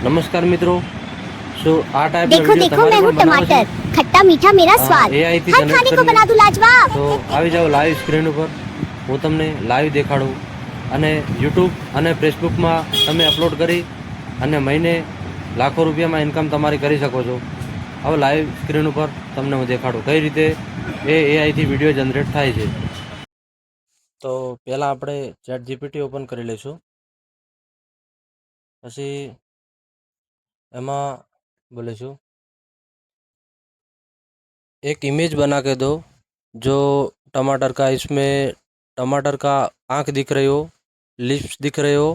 नमस्कार मित्रों। सो आ टाइप देखो देखो मैं हूँ टमाटर, खट्टा मीठा मेरा स्वाद, AI થી हर खाने को बना दूं लाजवाब। तो આવી જાઓ લાઈવ સ્ક્રીન ઉપર, હું તમને લાઈવ દેખાડું અને યુટ્યુબ અને ફેસબુકમાં તમે અપલોડ કરી અને મહિને લાખો રૂપિયામાં ઇન્કમ તમારી કરી શકો છો। હવે લાઈવ સ્ક્રીન ઉપર તમને હું દેખાડું કઈ રીતે એ AI થી વિડીયો જનરેટ થાય છે। તો પહેલાં આપણે ચેટ જીપીટી ઓપન કરી લઈશું, પછી એમાં बोलेશું एक इमेज बना के दो जो टमाटर का, इसमें टमाटर का आँख दिख रही हो, लिप्स दिख रहे हो,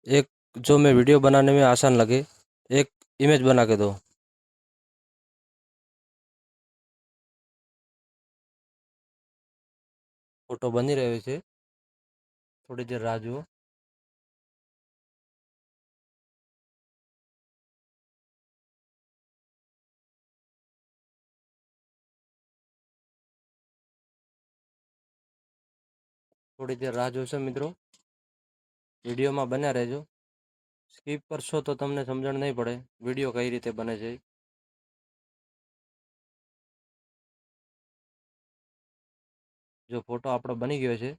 एक जो मैं वीडियो बनाने में आसान लगे, एक इमेज बना के दो। फोटो बनी रहे છે, थोड़ी देर राह जुओ। थोड़ी देर राह જોશો મિત્રો, વિડીયોમાં બન્યા રહેજો। સ્કીપ કરશો તો તમને સમજણ નહીં પડે વિડીયો કઈ રીતે બને છે। જો ફોટો આપણો બની ગયો છે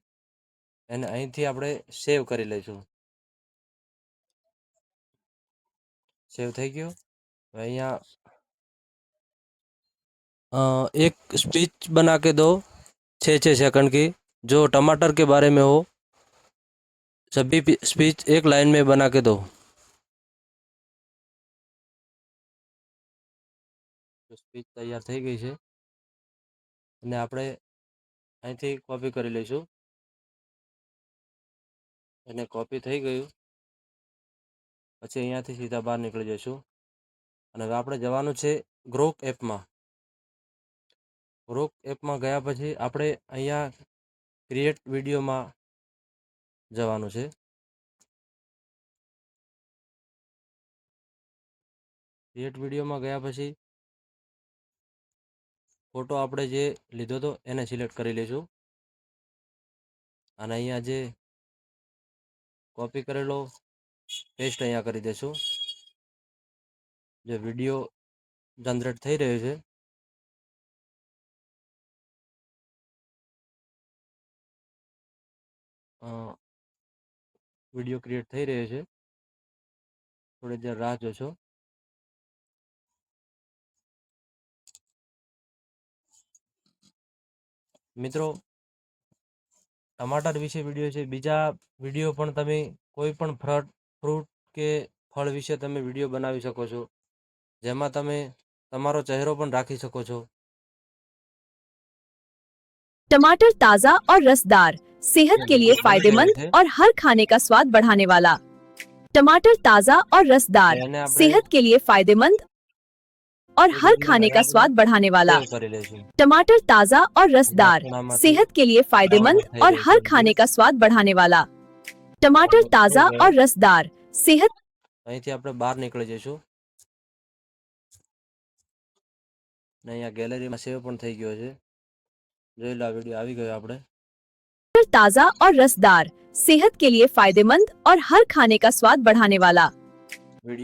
એને અહીંથી આપણે સેવ કરી લઈશું। સેવ થઈ ગયો। હવે અહીંયા एक स्पीच बना के दो 6 सेकंड की, जो टमाटर के बारे में हो। सभी स्पीच एक लाइन में बना के दो। तो स्पीच तैयार થઈ ગઈ છે અને આપણે અહીંથી કોપી કરી લઈશું। અને કોપી થઈ ગયું પછી અહીંયાથી સીધા બહાર નીકળી જઈશું અને હવે આપણે જવાનું છે ગ્રોક એપમાં। ગ્રોક એપમાં ગયા પછી આપણે અહીંયા ક્રિએટ વિડીયોમાં જવાનું છે। ક્રિએટ વિડીયોમાં ગયા પછી ફોટો આપણે જે લીધો હતો એને સિલેક્ટ કરી લઈશું અને અહીંયા જે કોપી કરેલો પેસ્ટ અહીંયા કરી દેશું। જે વિડીયો જનરેટ થઈ રહ્યો છે વિડીયો ક્રિએટ થઈ રહ્યો છે, થોડી દેર રાહ જોશો। મિત્રો ટમાટર વિશે વિડીયો છે, બીજા વિડીયો પણ તમે કોઈ પણ ફ્રૂટ કે ફળ વિશે તમે વિડીયો બનાવી શકો છો, જેમાં તમે તમારો ચહેરો પણ રાખી શકો છો। टमाटर ताजा और रसदार, सेहत के लिए फायदेमंद और हर खाने का स्वाद बढ़ाने वाला। टमाटर ताजा और रसदार, सेहत के लिए फायदेमंद और हर खाने का स्वाद बढ़ाने वाला। टमाटर ताजा और रसदार, सेहत के लिए फायदेमंद और हर खाने का स्वाद बढ़ाने वाला। टमाटर ताजा और रसदार, सेहत અહીંથી આપણે બહાર નીકળી જઈશું ને અહીંયા ગેલેરીમાં સેવ પણ થઈ ગયો છે। જોઈ લો, આ વિડીયો આવી ગયો આપણે। ताजा और रसदार, सेहत के लिए फायदेमंद और हर खाने का स्वाद बढ़ाने वाला। વિડીયો